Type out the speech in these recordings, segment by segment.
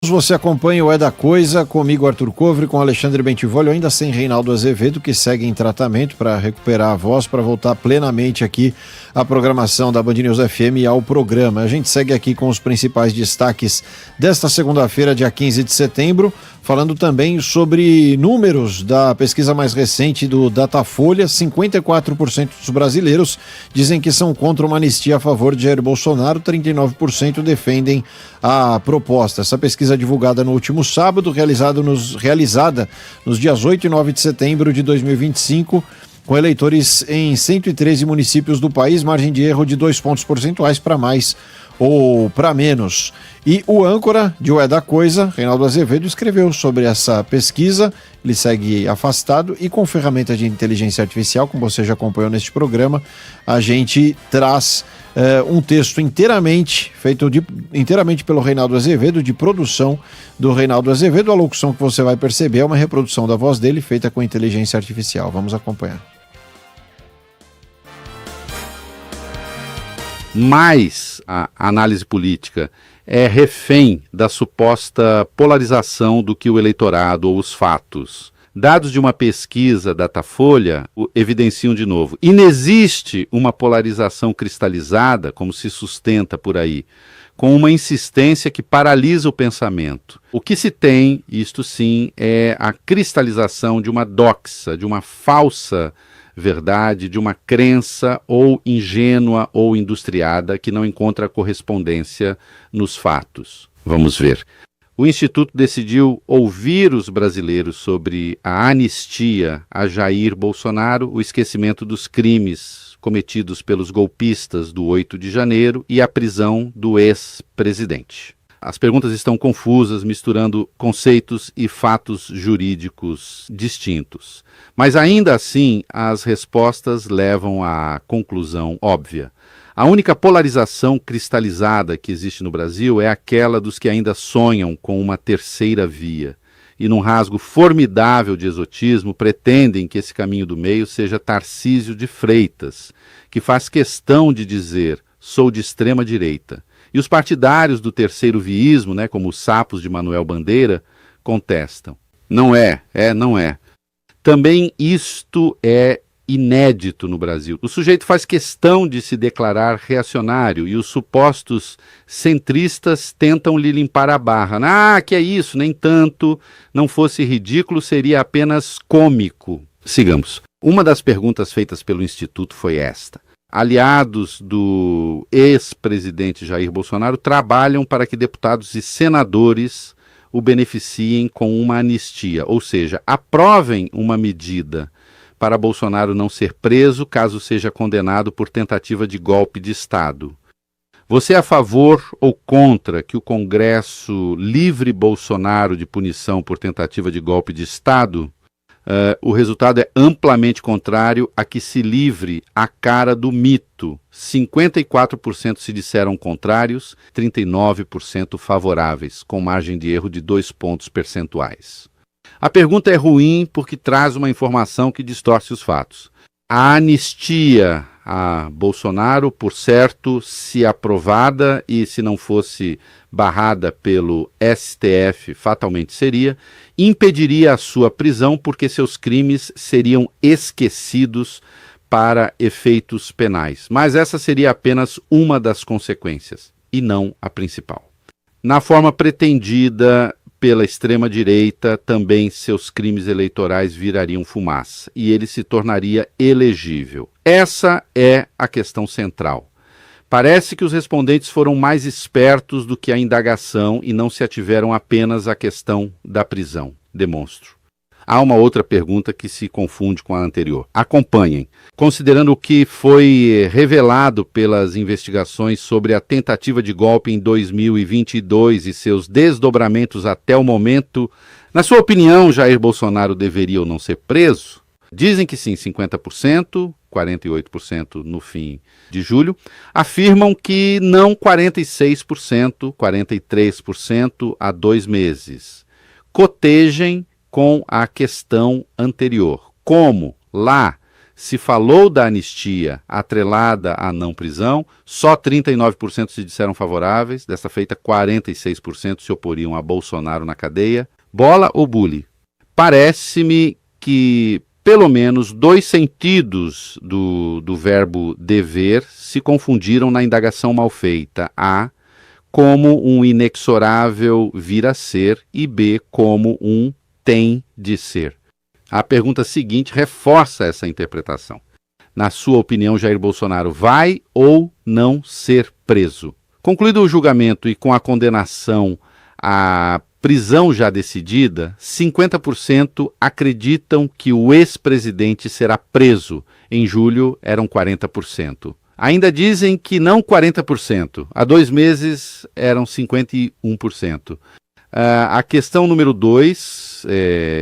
Você acompanha o É da Coisa, comigo Arthur Covre, com Alexandre Bentivolio, ainda sem Reinaldo Azevedo, que segue em tratamento para recuperar a voz, para voltar plenamente aqui à programação da Band News FM e ao programa. A gente segue aqui com os principais destaques desta segunda-feira, dia 15 de setembro, falando também sobre números da pesquisa mais recente do Datafolha. 54% dos brasileiros dizem que são contra uma anistia a favor de Jair Bolsonaro, 39% defendem a proposta. Essa pesquisa divulgada no último sábado, realizada nos dias 8 e 9 de setembro de 2025, com eleitores em 113 municípios do país, margem de erro de 2 pontos percentuais para mais ou para menos. E o âncora de O É da Coisa, Reinaldo Azevedo, escreveu sobre essa pesquisa. Ele segue afastado e com ferramentas de inteligência artificial, como você já acompanhou neste programa, a gente traz um texto inteiramente pelo Reinaldo Azevedo, de produção do Reinaldo Azevedo. A locução que você vai perceber é uma reprodução da voz dele feita com inteligência artificial. Vamos acompanhar. Mas a análise política é refém da suposta polarização do que o eleitorado ou os fatos. Dados de uma pesquisa Datafolha evidenciam de novo: inexiste uma polarização cristalizada, como se sustenta por aí, com uma insistência que paralisa o pensamento. O que se tem, isto sim, é a cristalização de uma doxa, de uma falsa verdade, de uma crença ou ingênua ou industriada que não encontra correspondência nos fatos. Vamos ver. O Instituto decidiu ouvir os brasileiros sobre a anistia a Jair Bolsonaro, o esquecimento dos crimes cometidos pelos golpistas do 8 de janeiro e a prisão do ex-presidente. As perguntas estão confusas, misturando conceitos e fatos jurídicos distintos. Mas ainda assim, as respostas levam à conclusão óbvia. A única polarização cristalizada que existe no Brasil é aquela dos que ainda sonham com uma terceira via. E num rasgo formidável de exotismo, pretendem que esse caminho do meio seja Tarcísio de Freitas, que faz questão de dizer: sou de extrema direita. E os partidários do terceiro viísmo, como os sapos de Manuel Bandeira, contestam. Não é. Também isto é inédito no Brasil. O sujeito faz questão de se declarar reacionário e os supostos centristas tentam lhe limpar a barra. Ah, que é isso, nem tanto. Não fosse ridículo, seria apenas cômico. Sigamos. Uma das perguntas feitas pelo Instituto foi esta: aliados do ex-presidente Jair Bolsonaro trabalham para que deputados e senadores o beneficiem com uma anistia, ou seja, aprovem uma medida para Bolsonaro não ser preso caso seja condenado por tentativa de golpe de Estado. Você é a favor ou contra que o Congresso livre Bolsonaro de punição por tentativa de golpe de Estado? O resultado é amplamente contrário a que se livre a cara do mito. 54% se disseram contrários, 39% favoráveis, com margem de erro de 2 pontos percentuais. A pergunta é ruim porque traz uma informação que distorce os fatos. A anistia a Bolsonaro, por certo, se aprovada e se não fosse barrada pelo STF, fatalmente seria, impediria a sua prisão porque seus crimes seriam esquecidos para efeitos penais. Mas essa seria apenas uma das consequências, e não a principal. Na forma pretendida pela extrema-direita, também seus crimes eleitorais virariam fumaça, e ele se tornaria elegível. Essa é a questão central. Parece que os respondentes foram mais espertos do que a indagação e não se ativeram apenas à questão da prisão. Demonstro. Há uma outra pergunta que se confunde com a anterior. Acompanhem. Considerando o que foi revelado pelas investigações sobre a tentativa de golpe em 2022 e seus desdobramentos até o momento, na sua opinião, Jair Bolsonaro deveria ou não ser preso? Dizem que sim, 50%, 48% no fim de julho. Afirmam que não, 46%, 43% há 2 meses. Cotejem com a questão anterior. Como lá se falou da anistia atrelada à não prisão, só 39% se disseram favoráveis, dessa feita 46% se oporiam a Bolsonaro na cadeia. Bola ou bule? Parece-me que pelo menos 2 sentidos do verbo dever se confundiram na indagação mal feita. A, como um inexorável vir a ser, e B, como um tem de ser. A pergunta seguinte reforça essa interpretação. Na sua opinião, Jair Bolsonaro vai ou não ser preso? Concluído o julgamento e com a condenação à prisão já decidida, 50% acreditam que o ex-presidente será preso. Em julho, eram 40%. Ainda dizem que não 40%. Há 2 meses, eram 51%. A questão número 2,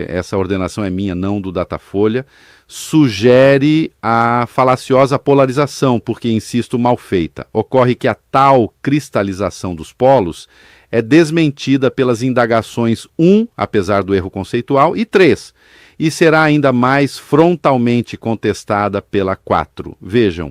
essa ordenação é minha, não do Datafolha, sugere a falaciosa polarização, porque, insisto, mal feita. Ocorre que a tal cristalização dos polos é desmentida pelas indagações 1, apesar do erro conceitual, e 3, e será ainda mais frontalmente contestada pela 4. Vejam,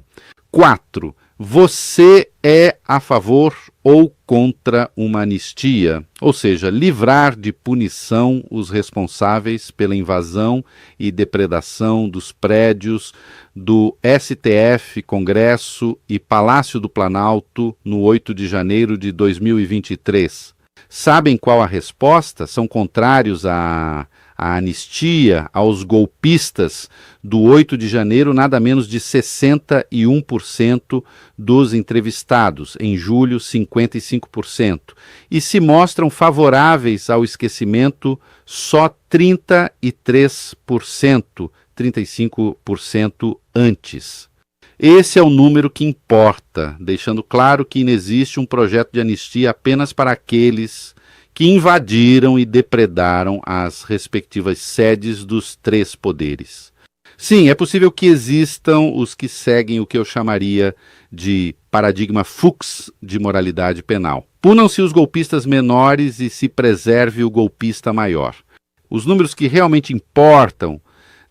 4. Você é a favor ou contra uma anistia? Ou seja, livrar de punição os responsáveis pela invasão e depredação dos prédios do STF, Congresso e Palácio do Planalto no 8 de janeiro de 2023. Sabem qual a resposta? São contrários à anistia aos golpistas do 8 de janeiro, nada menos de 61% dos entrevistados, em julho 55%, e se mostram favoráveis ao esquecimento só 33%, 35% antes. Esse é o número que importa, deixando claro que inexiste um projeto de anistia apenas para aqueles que invadiram e depredaram as respectivas sedes dos 3 poderes. Sim, é possível que existam os que seguem o que eu chamaria de paradigma Fuchs de moralidade penal. Punam-se os golpistas menores e se preserve o golpista maior. Os números que realmente importam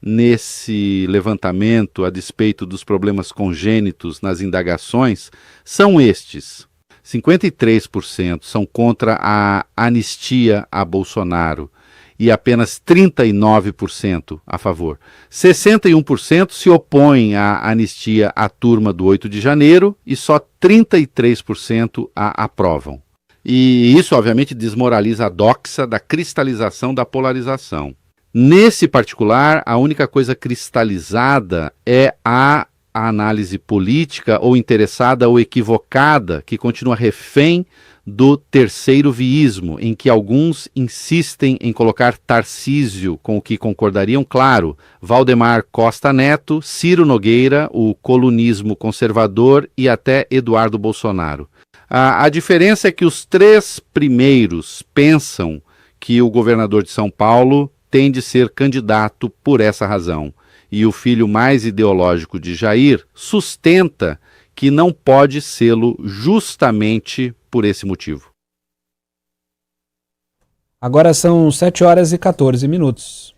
nesse levantamento, a despeito dos problemas congênitos nas indagações, são estes. 53% são contra a anistia a Bolsonaro e apenas 39% a favor. 61% se opõem à anistia à turma do 8 de janeiro e só 33% a aprovam. E isso, obviamente, desmoraliza a doxa da cristalização da polarização. Nesse particular, a única coisa cristalizada é a análise política ou interessada ou equivocada, que continua refém do terceiro viísmo, em que alguns insistem em colocar Tarcísio, com o que concordariam, claro, Valdemar Costa Neto, Ciro Nogueira, o colunismo conservador e até Eduardo Bolsonaro. A diferença é que os 3 primeiros pensam que o governador de São Paulo tem de ser candidato por essa razão. E o filho mais ideológico de Jair sustenta que não pode sê-lo justamente por esse motivo. Agora são 7 horas e 14 minutos.